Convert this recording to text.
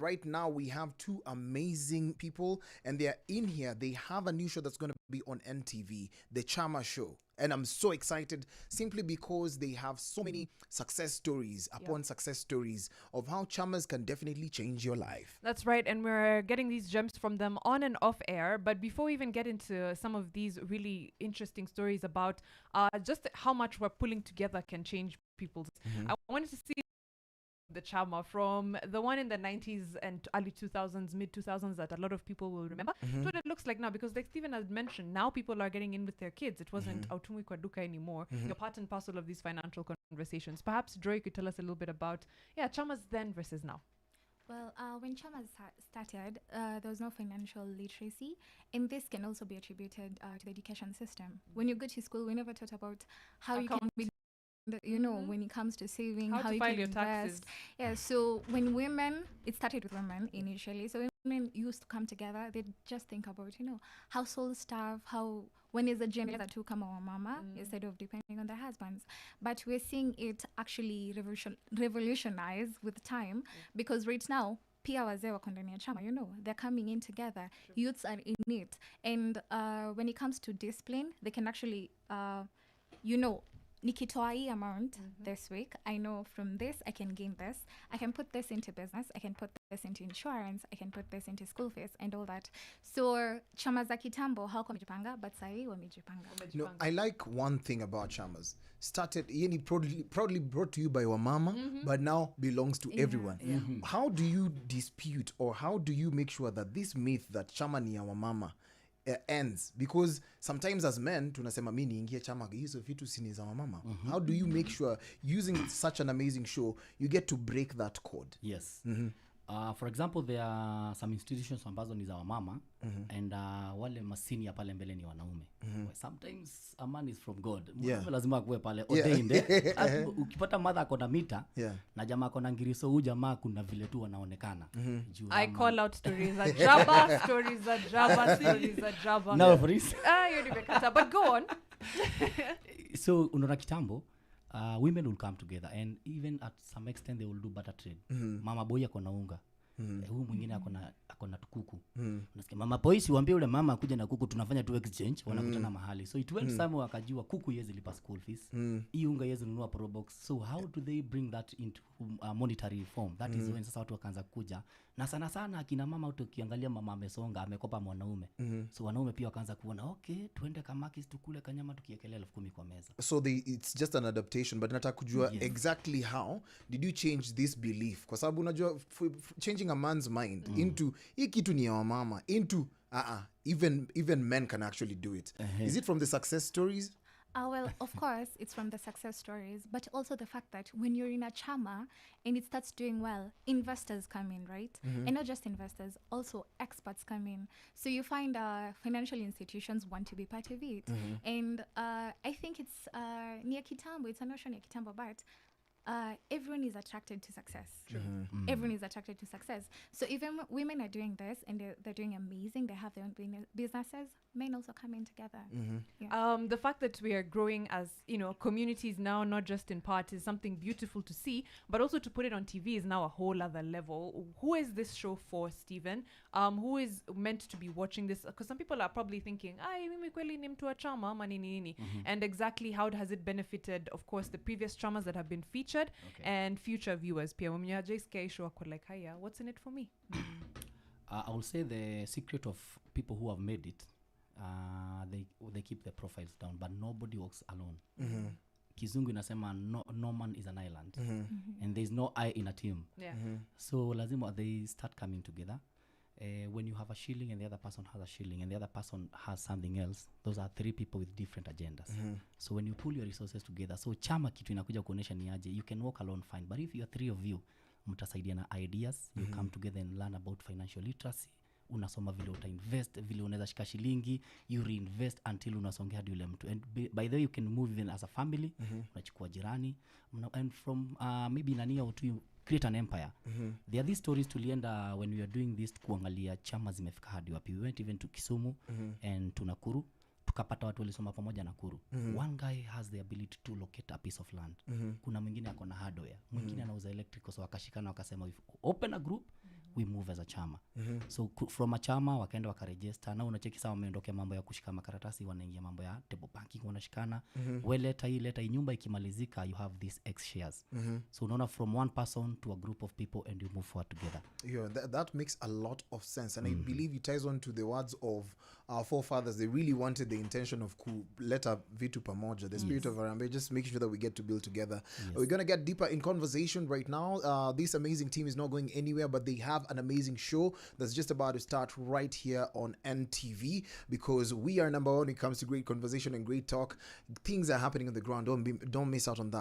Right now, we have two amazing people, and they're in here. They have a new show that's going to be on NTV, the Charma Show. And I'm so excited simply because they have so many success stories upon success stories of how chamas can definitely change your life. That's right, and we're getting these gems from them on and off air. But before we even get into some of these really interesting stories about just how much we're pulling together can change people's, I wanted to see the Chama from the one in the 90s and early 2000s, mid 2000s that a lot of people will remember to what it looks like now, because like Stephen had mentioned, now people are getting in with their kids. It wasn't autumui kwa duka anymore. You're part and parcel of these financial conversations. Perhaps Joy could tell us a little bit about Chamas then versus now. Well, when Chama started, there was no financial literacy, and this can also be attributed to the education system. When you go to school, we never taught about how you can be, when it comes to saving, how you file can your invest. taxes. Yeah, so when women, it started with women initially. So women used to come together, they'd just think about, household stuff, when is the gender to come our mama instead of depending on their husbands. But we're seeing it actually revolutionize with time, because right now, pia wazee wako ndani ya chama, they're coming in together. True. Youths are in it. And when it comes to discipline, they can actually, nikitoa hii amount this week, I know from this I can gain this. I can put this into business. I can put this into insurance. I can put this into school fees and all that. So chama za kitambo hawako wamejipanga, but sahi wamejipanga. I like one thing about chamas. Started, proudly brought to you by your mama, but now belongs to everyone. Yeah. How do you dispute, or how do you make sure that this myth that chama ni ya mama ends? Because sometimes as men tunasema mimi niingie chama hizo vitu sini za mama. How do you make sure, using such an amazing show, you get to break that code? Yes. For example, there are some institutions ambazo ni za wamama, and wale masini pale mbele ni wanaume. Sometimes a man is from God. Lazima akuwe pale ordained. Ukipata mother akona mita na jamaa akona ngiriso, huyu jamaa kuna vile tu wanaonekana. I call out stories at Jabba, stories at Jabba. Now for this. You nimekata, but go on. So unaona kitambo, women will come together, and even at some extent they will do butter trade. Mama boy akona unga, huyu mwingine akona tukuku. Unasikia mama boy siwaambie yule mama kuja na kuku, tunafanya tu exchange, wanakutana mahali. So it went somewhere, akajua kuku yezi lipa school fees, hii unga yezi nunua pro box. So how do they bring that into monetary form? That is when sasa watu wakaanza kuja, na sana akina mama ukiangalia mama amesonga, amekopa mwanaume. So wanaume pia wakaanza kuona, okay, tuende kamakis tukule kanyama tukiekelea 10,000 kwa meza. So it's just an adaptation, but nataka kujua exactly how did you change this belief? Kwa sababu unajua changing a man's mind into hii kitu ni ya mama, into even men can actually do it. Is it from the success stories? Well, of course, it's from the success stories, but also the fact that when you're in a chama and it starts doing well, investors come in, right? And not just investors, also experts come in. So you find financial institutions want to be part of it. And I think it's near kitambo, it's a notion near kitambo, but everyone is attracted to success. Everyone is attracted to success. So even women are doing this and they're doing amazing, they have their own businesses, men also come in together. The fact that we are growing as communities now, not just in part, is something beautiful to see, but also to put it on TV is now a whole other level. Who is this show for, Stephen? Who is meant to be watching this? Because some people are probably thinking, mimi kweli ni mtu wa chama ama nini. And exactly how has it benefited, of course, the previous chamas that have been featured and future viewers pia. Like, hiya, what's in it for me? I will say the secret of people who have made it, they keep their profiles down, but nobody works alone. Kizungu inasema no man is an island, and there's no I in a team. So lazima they start coming together. When you have a shilling and the other person has a shilling and the other person has something else, those are 3 people with different agendas. So when you pull your resources together, so chama kitu inakuja kuonesha ni aje, you can walk alone fine, but if you are 3 of you, mtasaidiana ideas, you come together and learn about financial literacy, unasoma vile utainvest, vile unaweza shika shilingi, you reinvest until unasongea hadi yule mtu. And by the way, you can move even as a family, unachukua jirani, and from maybe nani or to create an empire. There are these stories tulienda when we were doing this kuangalia chama zimefika hadi wapi. We went even to Kisumu and to Nakuru, tukapata watu walisoma pamoja Nakuru. One guy has the ability to locate a piece of land. Kuna mwingine akona hardware, mwingine anauza electrical, so wakashikana wakasema, if open a group, we move as a chama. So from a chama wakaenda wakaregister, na unacheki sawa wameondokea mambo ya kushika makaratasi, wanaingia mambo ya table banking, wanashikana. We leta hii nyumba ikimalizika, you have these X shares. So unaona from one person to a group of people and you move forward together. Yeah, that makes a lot of sense, and I believe it ties on to the words of our forefathers. They really wanted the intention of kuleta vitu pamoja, the spirit of Harambee, just making sure that we get to build together. We're going to get deeper in conversation right now. This amazing team is not going anywhere, but they have an amazing show that's just about to start right here on NTV, because we are number one when it comes to great conversation and great talk. Things are happening on the ground. Don't miss out on that.